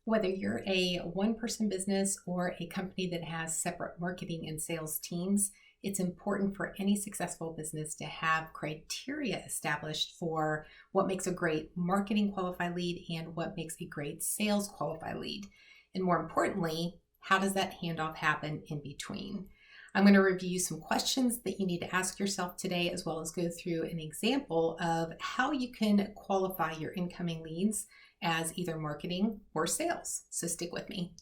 Whether you're a one-person business or a company that has separate marketing and sales teams, it's important for any successful business to have criteria established for what makes a great marketing qualified lead and what makes a great sales qualified lead. And more importantly, how does that handoff happen in between? I'm going to review some questions that you need to ask yourself today, as well as go through an example of how you can qualify your incoming leads as either marketing or sales. So stick with me.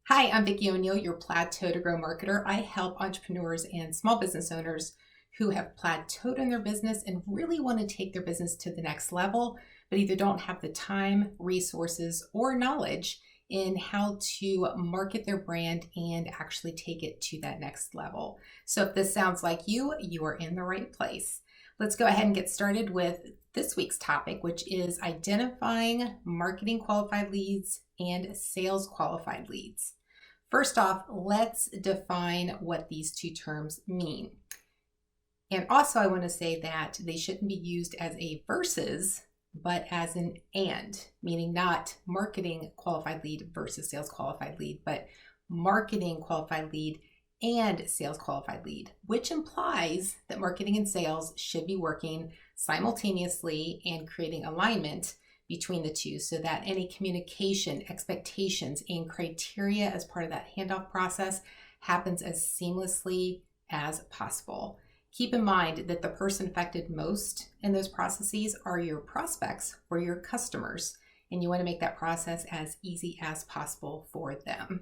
Hi, I'm Vicki O'Neill, your Plateau to Grow marketer. I help entrepreneurs and small business owners who have plateaued in their business and really want to take their business to the next level, but either don't have the time, resources, or knowledge in how to market their brand and actually take it to that next level. So if this sounds like you are in the right place. Let's go ahead and get started with this week's topic, which is identifying marketing qualified leads and sales qualified leads. First off, let's define what these two terms mean. And also I want to say that they shouldn't be used as a versus, but as an and, meaning not marketing qualified lead versus sales qualified lead, but marketing qualified lead and sales qualified lead, which implies that marketing and sales should be working simultaneously and creating alignment between the two so that any communication, expectations, and criteria as part of that handoff process happens as seamlessly as possible. Keep in mind that the person affected most in those processes are your prospects or your customers, and you want to make that process as easy as possible for them.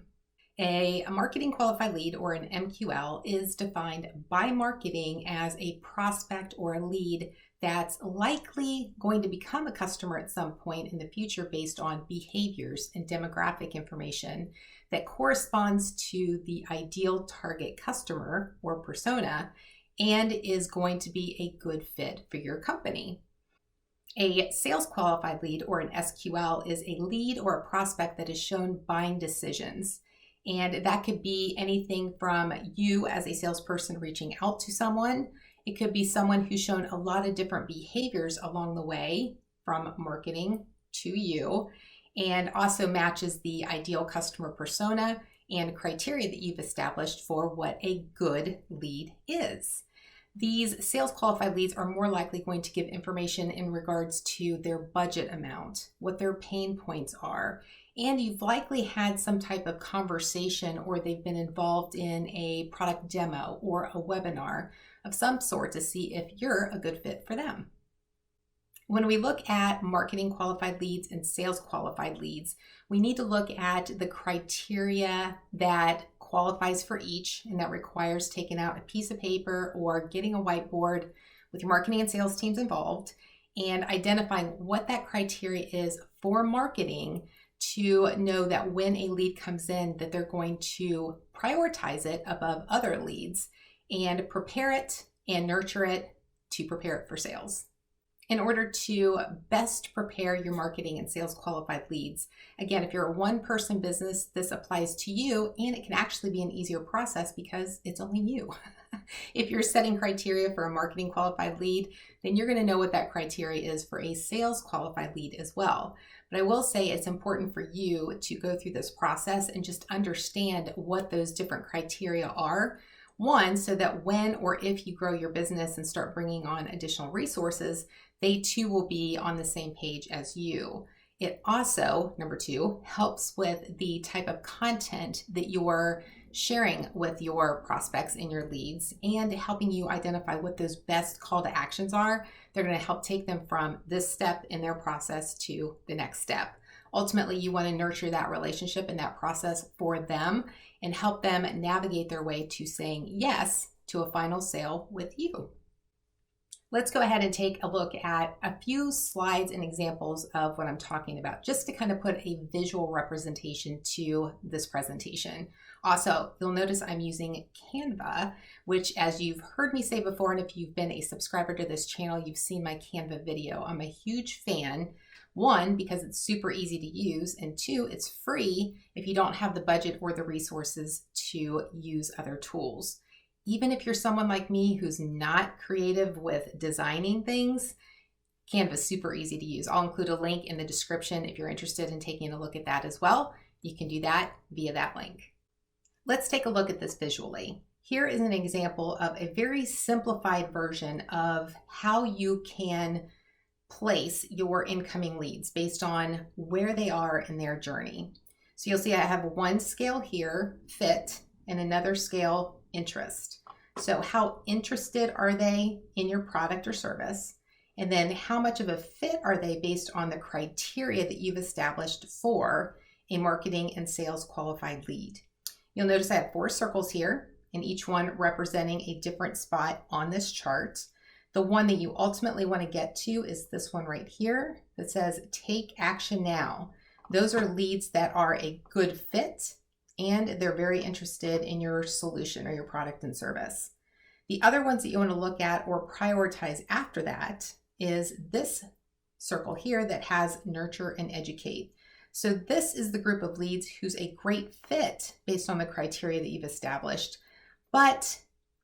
A marketing qualified lead, or an MQL, is defined by marketing as a prospect or a lead that's likely going to become a customer at some point in the future based on behaviors and demographic information that corresponds to the ideal target customer or persona and is going to be a good fit for your company. A sales qualified lead, or an SQL, is a lead or a prospect that has shown buying decisions. And that could be anything from you as a salesperson reaching out to someone. It could be someone who's shown a lot of different behaviors along the way from marketing to you and also matches the ideal customer persona and criteria that you've established for what a good lead is. These sales qualified leads are more likely going to give information in regards to their budget amount, what their pain points are, and you've likely had some type of conversation or they've been involved in a product demo or a webinar of some sort to see if you're a good fit for them. When we look at marketing qualified leads and sales qualified leads, we need to look at the criteria that qualifies for each, and that requires taking out a piece of paper or getting a whiteboard with your marketing and sales teams involved and identifying what that criteria is for marketing to know that when a lead comes in that they're going to prioritize it above other leads and prepare it and nurture it to prepare it for sales. In order to best prepare your marketing and sales qualified leads, again, if you're a one-person business, this applies to you, and it can actually be an easier process because it's only you. If you're setting criteria for a marketing qualified lead, then you're going to know what that criteria is for a sales qualified lead as well. But I will say it's important for you to go through this process and just understand what those different criteria are. One, so that when or if you grow your business and start bringing on additional resources, they too will be on the same page as you. It also, number two, helps with the type of content that you're sharing with your prospects and your leads and helping you identify what those best call to actions are. They're going to help take them from this step in their process to the next step. Ultimately, you want to nurture that relationship and that process for them and help them navigate their way to saying yes to a final sale with you. Let's go ahead and take a look at a few slides and examples of what I'm talking about, just to kind of put a visual representation to this presentation. Also, you'll notice I'm using Canva, which, as you've heard me say before, and if you've been a subscriber to this channel, you've seen my Canva video. I'm a huge fan. One, because it's super easy to use, and two, it's free if you don't have the budget or the resources to use other tools. Even if you're someone like me who's not creative with designing things, Canva's super easy to use. I'll include a link in the description if you're interested in taking a look at that as well. You can do that via that link. Let's take a look at this visually. Here is an example of a very simplified version of how you can place your incoming leads based on where they are in their journey. So you'll see I have one scale here, fit, and another scale, interest. So how interested are they in your product or service? And then how much of a fit are they based on the criteria that you've established for a marketing and sales qualified lead? You'll notice I have 4 circles here, and each one representing a different spot on this chart. The one that you ultimately want to get to is this one right here that says take action now. Those are leads that are a good fit and they're very interested in your solution or your product and service. The other ones that you want to look at or prioritize after that is this circle here that has nurture and educate. So this is the group of leads who's a great fit based on the criteria that you've established, but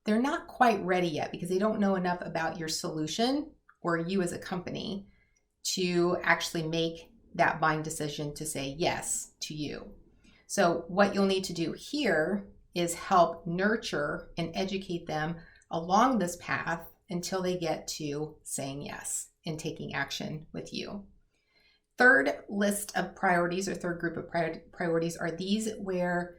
they're not quite ready yet because they don't know enough about your solution or you as a company to actually make that buying decision to say yes to you. So what you'll need to do here is help nurture and educate them along this path until they get to saying yes and taking action with you. Third list of priorities or third group of priorities are these where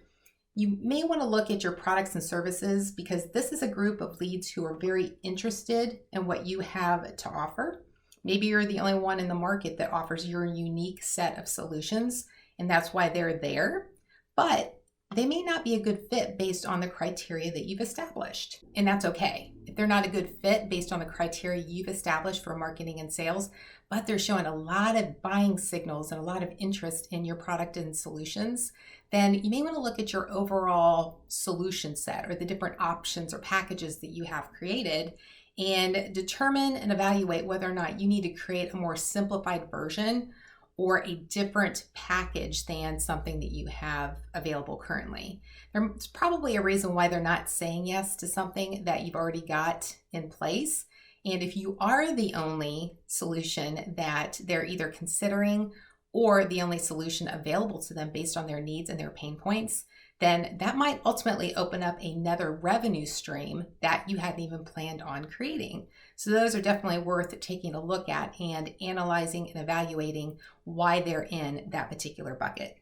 you may want to look at your products and services because this is a group of leads who are very interested in what you have to offer. Maybe you're the only one in the market that offers your unique set of solutions, and that's why they're there. But they may not be a good fit based on the criteria that you've established. And that's okay. If they're not a good fit based on the criteria you've established for marketing and sales, but they're showing a lot of buying signals and a lot of interest in your product and solutions, then you may want to look at your overall solution set or the different options or packages that you have created and determine and evaluate whether or not you need to create a more simplified version or a different package than something that you have available currently. There's probably a reason why they're not saying yes to something that you've already got in place. And if you are the only solution that they're either considering or the only solution available to them based on their needs and their pain points, then that might ultimately open up another revenue stream that you hadn't even planned on creating. So those are definitely worth taking a look at and analyzing and evaluating why they're in that particular bucket.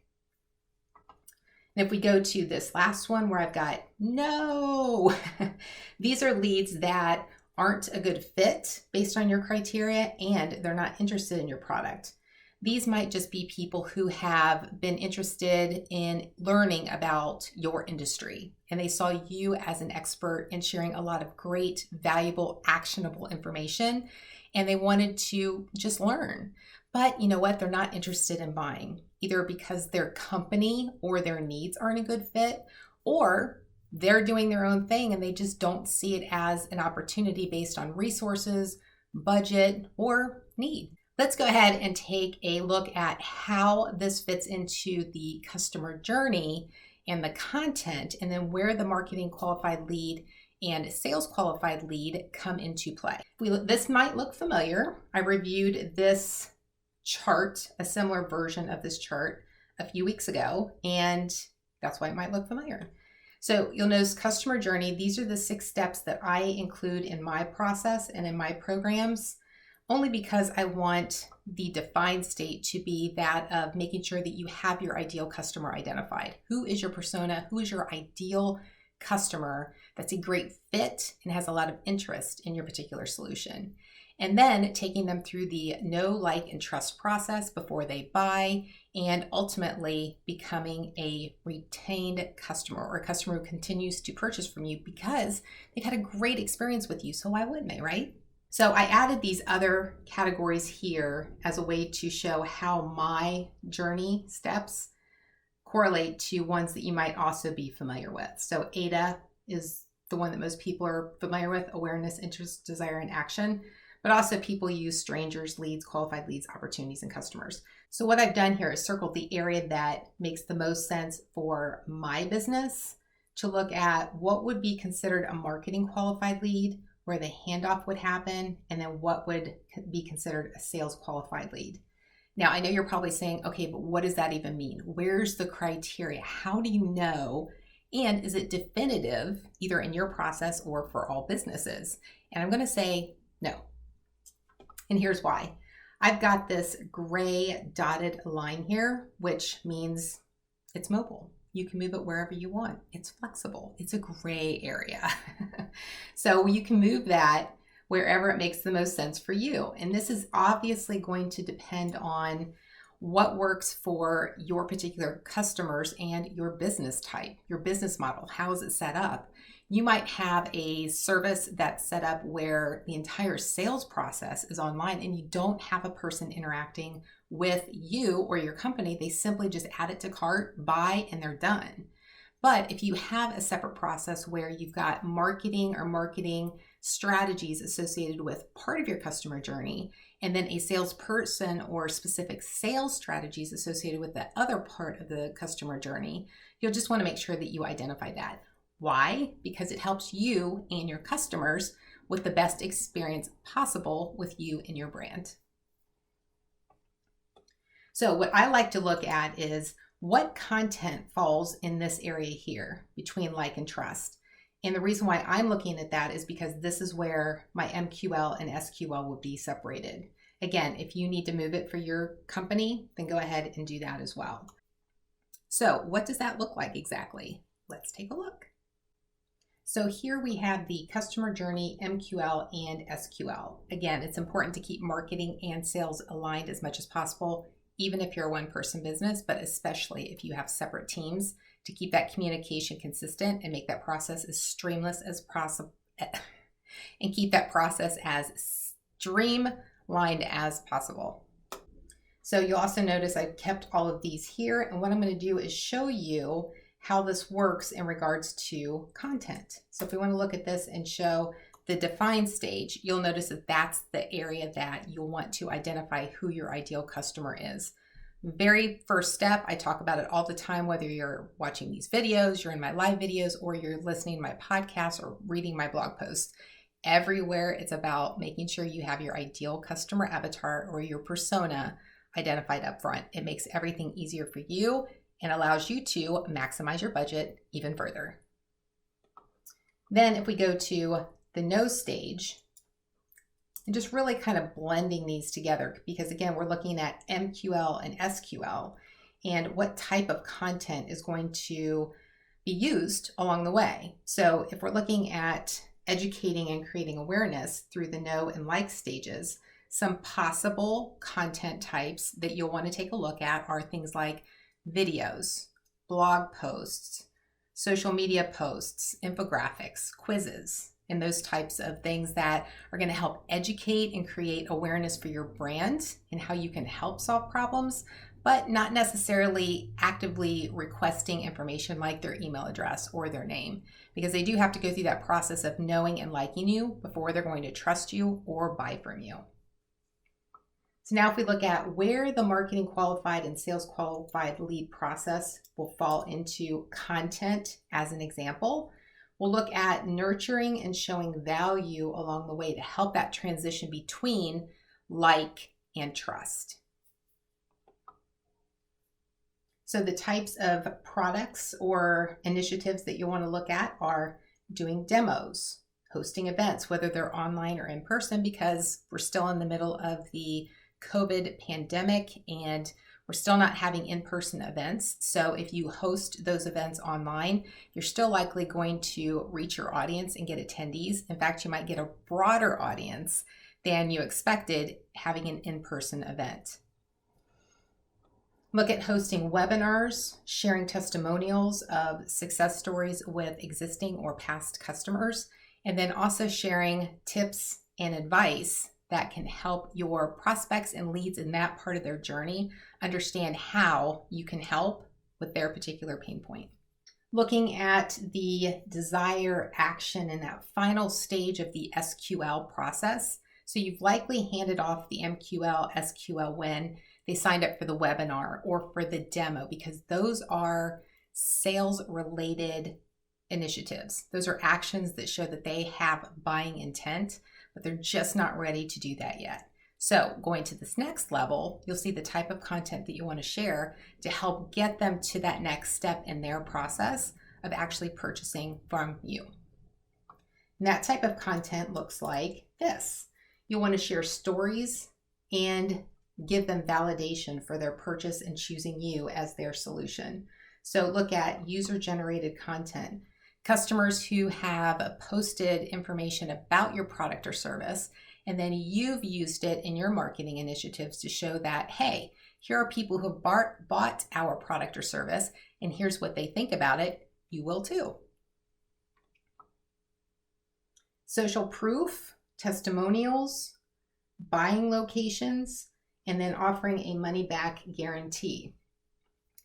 And if we go to this last one where I've got no, these are leads that aren't a good fit based on your criteria and they're not interested in your product. These might just be people who have been interested in learning about your industry and they saw you as an expert in sharing a lot of great, valuable, actionable information and they wanted to just learn. But you know what? They're not interested in buying, either because their company or their needs aren't a good fit, or they're doing their own thing and they just don't see it as an opportunity based on resources, budget, or need. Let's go ahead and take a look at how this fits into the customer journey and the content, and then where the marketing qualified lead and sales qualified lead come into play. This might look familiar. I reviewed this chart, a similar version of this chart, a few weeks ago, and that's why it might look familiar. So you'll notice customer journey. These are the 6 steps that I include in my process and in my programs, only because I want the defined state to be that of making sure that you have your ideal customer identified. Who is your persona? Who is your ideal customer that's a great fit and has a lot of interest in your particular solution? And then taking them through the know, like, and trust process before they buy, and ultimately becoming a retained customer or a customer who continues to purchase from you because they've had a great experience with you. So why wouldn't they, right? So I added these other categories here as a way to show how my journey steps correlate to ones that you might also be familiar with. So ADA is the one that most people are familiar with: awareness, interest, desire, and action. But also people use strangers, leads, qualified leads, opportunities, and customers. So what I've done here is circled the area that makes the most sense for my business to look at what would be considered a marketing qualified lead, where the handoff would happen, and then what would be considered a sales qualified lead. Now, I know you're probably saying, okay, but what does that even mean? Where's the criteria? How do you know? And is it definitive either in your process or for all businesses? And I'm going to say no. And here's why. I've got this gray dotted line here, which means it's mobile. You can move it wherever you want. It's flexible. It's a gray area. So you can move that wherever it makes the most sense for you. And this is obviously going to depend on what works for your particular customers and your business type, your business model. How is it set up? You might have a service that's set up where the entire sales process is online and you don't have a person interacting with you or your company. They simply just add it to cart, buy, and they're done. But if you have a separate process where you've got marketing or marketing strategies associated with part of your customer journey, and then a salesperson or specific sales strategies associated with the other part of the customer journey, you'll just want to make sure that you identify that. Why? Because it helps you and your customers with the best experience possible with you and your brand. So what I like to look at is what content falls in this area here between like and trust. And the reason why I'm looking at that is because this is where my MQL and SQL will be separated. Again, if you need to move it for your company, then go ahead and do that as well. So what does that look like exactly? Let's take a look. So here we have the customer journey, MQL and SQL. Again, it's important to keep marketing and sales aligned as much as possible, even if you're a one-person business, but especially if you have separate teams, to keep that communication consistent and make that process as streamless as possible, and keep that process as streamlined as possible. So you'll also notice I've kept all of these here, and what I'm going to do is show you how this works in regards to content. So if we want to look at this and show the define stage, you'll notice that that's the area that you'll want to identify who your ideal customer is. Very first step, I talk about it all the time, whether you're watching these videos, you're in my live videos, or you're listening to my podcast or reading my blog posts. Everywhere it's about making sure you have your ideal customer avatar or your persona identified up front. It makes everything easier for you and allows you to maximize your budget even further. Then if we go to the know stage, and just really kind of blending these together, because again, we're looking at MQL and SQL and what type of content is going to be used along the way. So if we're looking at educating and creating awareness through the know and like stages, some possible content types that you'll want to take a look at are things like videos, blog posts, social media posts, infographics, quizzes, and those types of things that are going to help educate and create awareness for your brand and how you can help solve problems, but not necessarily actively requesting information like their email address or their name, because they do have to go through that process of knowing and liking you before they're going to trust you or buy from you. So now if we look at where the marketing qualified and sales qualified lead process will fall into content as an example, we'll look at nurturing and showing value along the way to help that transition between like and trust. So the types of products or initiatives that you want to look at are doing demos, hosting events, whether they're online or in person, because we're still in the middle of the COVID pandemic and we're still not having in-person events. So if you host those events online, you're still likely going to reach your audience and get attendees. In fact, you might get a broader audience than you expected having an in-person event. Look at hosting webinars, sharing testimonials of success stories with existing or past customers, and then also sharing tips and advice that can help your prospects and leads in that part of their journey understand how you can help with their particular pain point. Looking at the desire action in that final stage of the SQL process. So you've likely handed off the MQL, SQL when they signed up for the webinar or for the demo, because those are sales related initiatives. Those are actions that show that they have buying intent, but they're just not ready to do that yet. So going to this next level, you'll see the type of content that you want to share to help get them to that next step in their process of actually purchasing from you. And that type of content looks like this. You'll want to share stories and give them validation for their purchase and choosing you as their solution. So look at user-generated content. Customers who have posted information about your product or service, and then you've used it in your marketing initiatives to show that, hey, here are people who have bought our product or service, and here's what they think about it. You will too. Social proof, testimonials, buying locations, and then offering a money-back guarantee.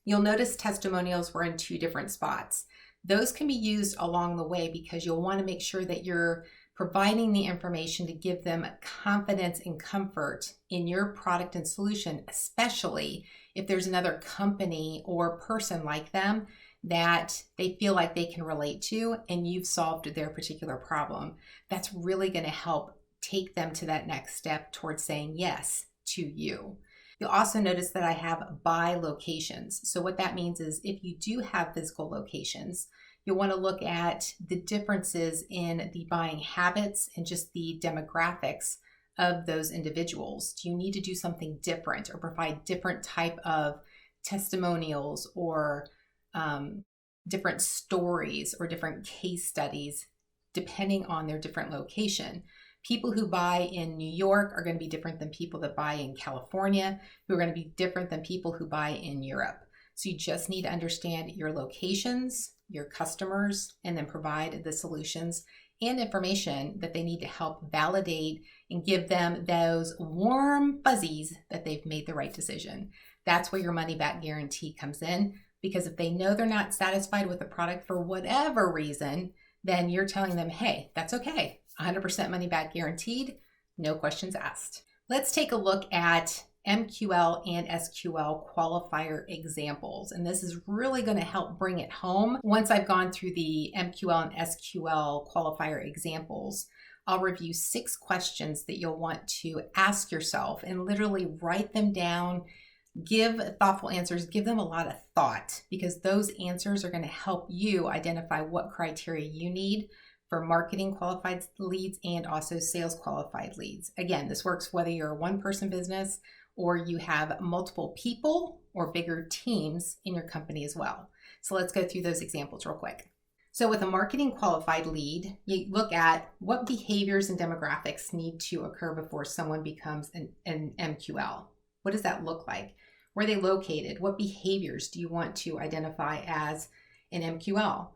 You'll notice testimonials were in two different spots. Those can be used along the way because you'll want to make sure that you're providing the information to give them confidence and comfort in your product and solution, especially if there's another company or person like them that they feel like they can relate to and you've solved their particular problem. That's really going to help take them to that next step towards saying yes to you. You'll also notice that I have buy locations. So what that means is if you do have physical locations, you'll want to look at the differences in the buying habits and just the demographics of those individuals. Do you need to do something different or provide different type of testimonials or different stories or different case studies depending on their different location? People who buy in New York are going to be different than people that buy in California, who are going to be different than people who buy in Europe. So you just need to understand your locations, your customers, and then provide the solutions and information that they need to help validate and give them those warm fuzzies that they've made the right decision. That's where your money back guarantee comes in, because if they know they're not satisfied with the product for whatever reason, then you're telling them, hey, that's okay. 100% money back guaranteed, no questions asked. Let's take a look at MQL and SQL qualifier examples. And this is really going to help bring it home. Once I've gone through the MQL and SQL qualifier examples, I'll review 6 questions that you'll want to ask yourself and literally write them down, give thoughtful answers, give them a lot of thought, because those answers are going to help you identify what criteria you need for marketing qualified leads and also sales qualified leads. Again, this works whether you're a one-person business or you have multiple people or bigger teams in your company as well. So let's go through those examples real quick. So with a marketing qualified lead, you look at what behaviors and demographics need to occur before someone becomes an MQL. What does that look like? Where are they located? What behaviors do you want to identify as an MQL?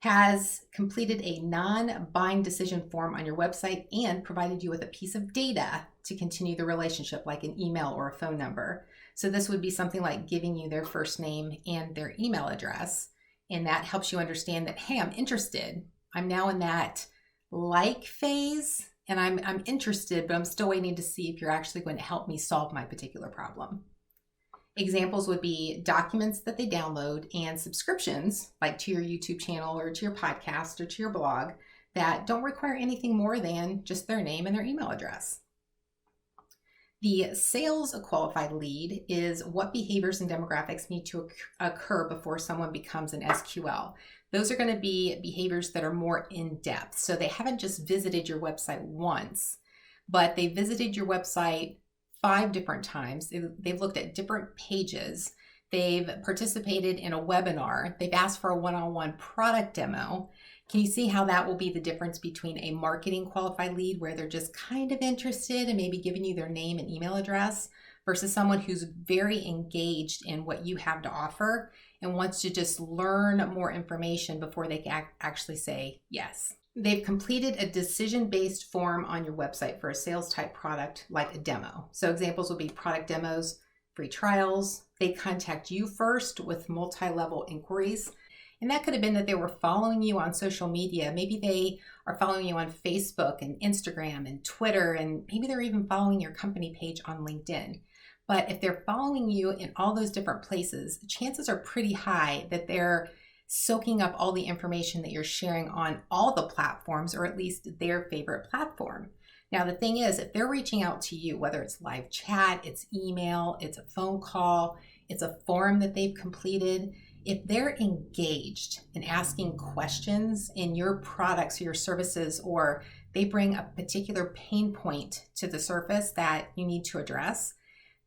Has completed a non-buying decision form on your website and provided you with a piece of data to continue the relationship, like an email or a phone number. So this would be something like giving you their first name and their email address. And that helps you understand that, hey, I'm interested. I'm now in that like phase and I'm interested, but I'm still waiting to see if you're actually going to help me solve my particular problem. Examples would be documents that they download and subscriptions, like to your YouTube channel or to your podcast or to your blog, that don't require anything more than just their name and their email address. The sales qualified lead is what behaviors and demographics need to occur before someone becomes an SQL. Those are going to be behaviors that are more in depth. So they haven't just visited your website once, but they visited your website 5 different times. They've looked at different pages. They've participated in a webinar. They've asked for a one-on-one product demo. Can you see how that will be the difference between a marketing qualified lead where they're just kind of interested and maybe giving you their name and email address versus someone who's very engaged in what you have to offer and wants to just learn more information before they can actually say yes. They've completed a decision-based form on your website for a sales type product like a demo. So examples would be product demos, free trials. They contact you first with multi-level inquiries. And that could have been that they were following you on social media. Maybe they are following you on Facebook and Instagram and Twitter, and maybe they're even following your company page on LinkedIn. But if they're following you in all those different places, chances are pretty high that they're soaking up all the information that you're sharing on all the platforms, or at least their favorite platform. Now, the thing is, if they're reaching out to you, whether it's live chat, it's email, it's a phone call, it's a form that they've completed, if they're engaged in asking questions in your products or your services, or they bring a particular pain point to the surface that you need to address,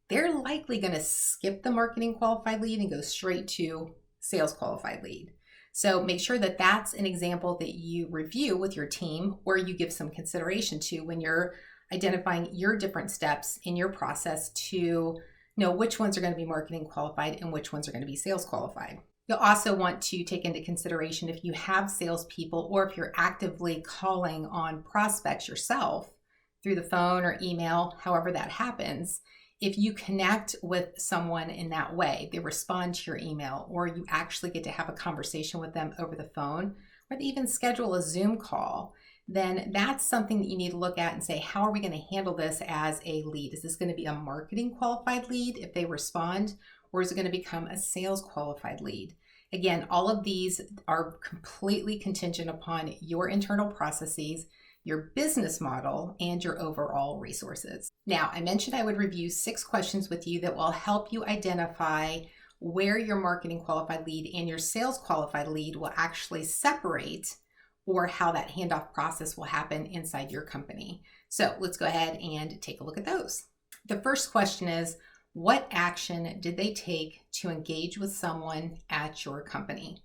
they're likely going to skip the marketing qualified lead and go straight to sales qualified lead. So make sure that that's an example that you review with your team, or you give some consideration to when you're identifying your different steps in your process to know which ones are going to be marketing qualified and which ones are going to be sales qualified. You'll also want to take into consideration if you have salespeople, or if you're actively calling on prospects yourself through the phone or email, however that happens. If you connect with someone in that way, they respond to your email, or you actually get to have a conversation with them over the phone, or they even schedule a Zoom call, then that's something that you need to look at and say, how are we going to handle this as a lead? Is this going to be a marketing qualified lead if they respond, or is it going to become a sales qualified lead? Again, all of these are completely contingent upon your internal processes, your business model, and your overall resources. Now, I mentioned I would review 6 questions with you that will help you identify where your marketing qualified lead and your sales qualified lead will actually separate, or how that handoff process will happen inside your company. So let's go ahead and take a look at those. The first question is, what action did they take to engage with someone at your company?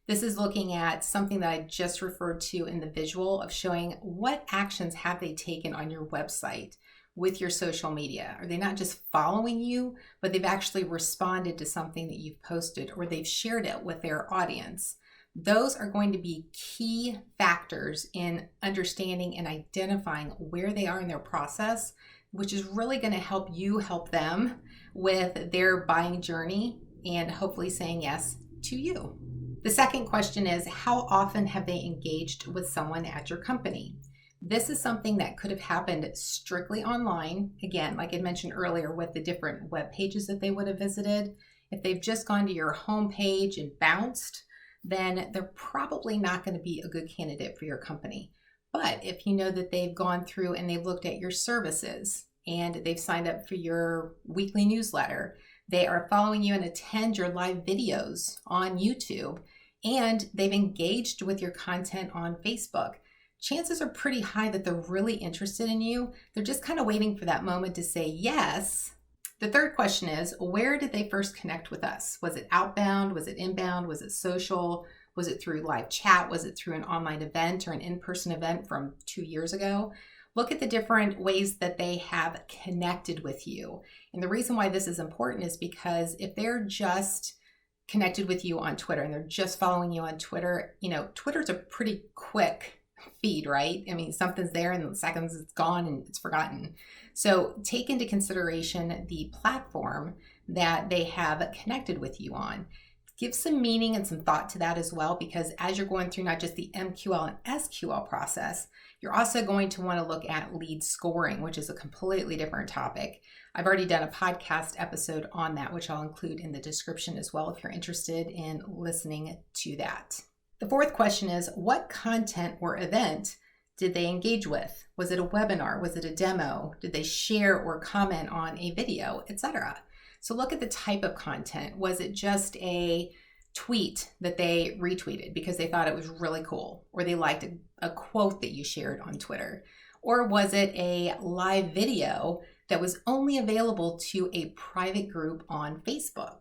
This is looking at something that I just referred to in the visual of showing what actions have they taken on your website with your social media. Are they not just following you, but they've actually responded to something that you've posted, or they've shared it with their audience? Those are going to be key factors in understanding and identifying where they are in their process, which is really going to help you help them with their buying journey and hopefully saying yes to you. The second question is, how often have they engaged with someone at your company? This is something that could have happened strictly online. Again, like I mentioned earlier, with the different web pages that they would have visited. If they've just gone to your home page and bounced, then they're probably not going to be a good candidate for your company. But if you know that they've gone through and they've looked at your services, and they've signed up for your weekly newsletter, they are following you and attend your live videos on YouTube, and they've engaged with your content on Facebook, chances are pretty high that they're really interested in you. They're just kind of waiting for that moment to say yes. The third question is, where did they first connect with us? Was it outbound? Was it inbound? Was it social? Was it through live chat? Was it through an online event or an in-person event from 2 years ago? Look at the different ways that they have connected with you. And the reason why this is important is because if they're just connected with you on Twitter and they're just following you on Twitter, Twitter's a pretty quick feed, right? I mean, something's there and in seconds it's gone and it's forgotten. So take into consideration the platform that they have connected with you on. Give some meaning and some thought to that as well, because as you're going through not just the MQL and SQL process, you're also going to want to look at lead scoring, which is a completely different topic. I've already done a podcast episode on that, which I'll include in the description as well if you're interested in listening to that. The fourth question is, what content or event did they engage with? Was it a webinar? Was it a demo? Did they share or comment on a video, etc.? So look at the type of content. Was it just a tweet that they retweeted because they thought it was really cool, or they liked a quote that you shared on Twitter? Or was it a live video that was only available to a private group on Facebook?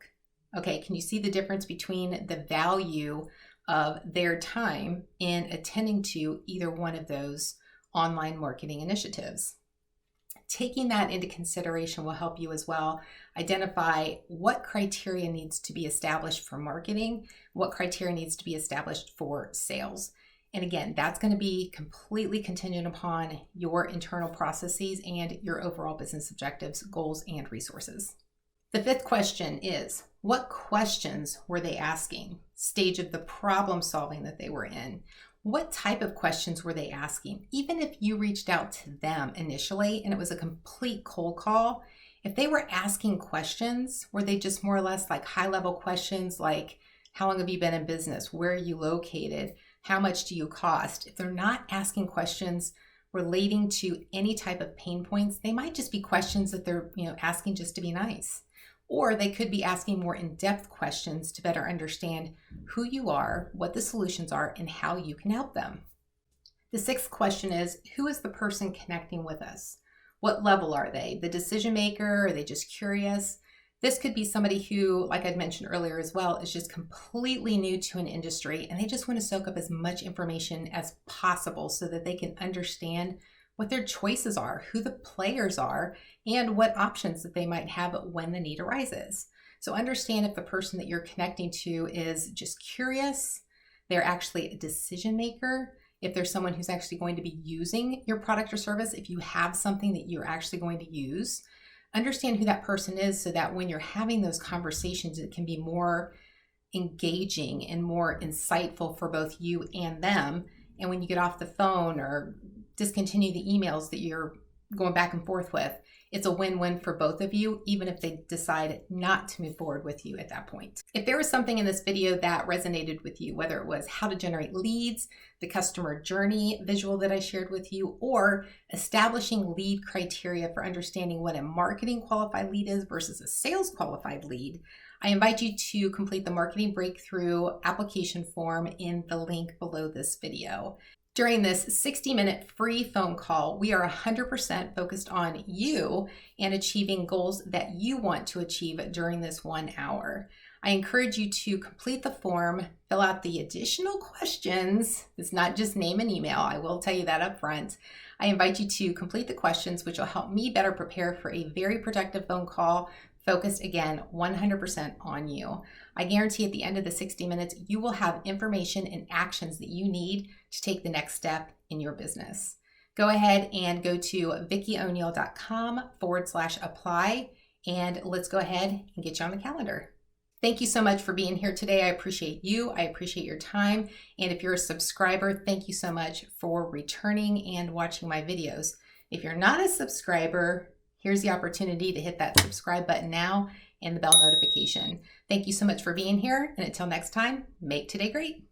Okay, can you see the difference between the value of their time in attending to either one of those online marketing initiatives? Taking that into consideration will help you as well identify what criteria needs to be established for marketing, what criteria needs to be established for sales. And again, that's going to be completely contingent upon your internal processes and your overall business objectives, goals, and resources. The fifth question is, what questions were they asking? Stage of the problem solving that they were in. What type of questions were they asking? Even if you reached out to them initially and it was a complete cold call, if they were asking questions, were they just more or less like high-level questions like, how long have you been in business? Where are you located? How much do you cost? If they're not asking questions relating to any type of pain points, they might just be questions that they're asking just to be nice. Or they could be asking more in-depth questions to better understand who you are, what the solutions are, and how you can help them. The sixth question is, who is the person connecting with us? What level are they? The decision maker? Are they just curious? This could be somebody who, like I'd mentioned earlier as well, is just completely new to an industry and they just want to soak up as much information as possible so that they can understand what their choices are, who the players are, and what options that they might have when the need arises. So understand if the person that you're connecting to is just curious, they're actually a decision maker, if there's someone who's actually going to be using your product or service, if you have something that you're actually going to use. Understand who that person is so that when you're having those conversations, it can be more engaging and more insightful for both you and them. And when you get off the phone or discontinue the emails that you're going back and forth with, it's a win-win for both of you, even if they decide not to move forward with you at that point. If there was something in this video that resonated with you, whether it was how to generate leads, the customer journey visual that I shared with you, or establishing lead criteria for understanding what a marketing qualified lead is versus a sales qualified lead, I invite you to complete the marketing breakthrough application form in the link below this video. During this 60-minute free phone call, we are 100% focused on you and achieving goals that you want to achieve during this 1 hour. I encourage you to complete the form, fill out the additional questions. It's not just name and email. I will tell you that up front. I invite you to complete the questions, which will help me better prepare for a very productive phone call focused, again, 100% on you. I guarantee at the end of the 60 minutes, you will have information and actions that you need to take the next step in your business. Go ahead and go to vickioneal.com/apply, and let's go ahead and get you on the calendar. Thank you so much for being here today. I appreciate you. I appreciate your time. And if you're a subscriber, thank you so much for returning and watching my videos. If you're not a subscriber, here's the opportunity to hit that subscribe button now and the bell notification. Thank you so much for being here. And until next time, make today great.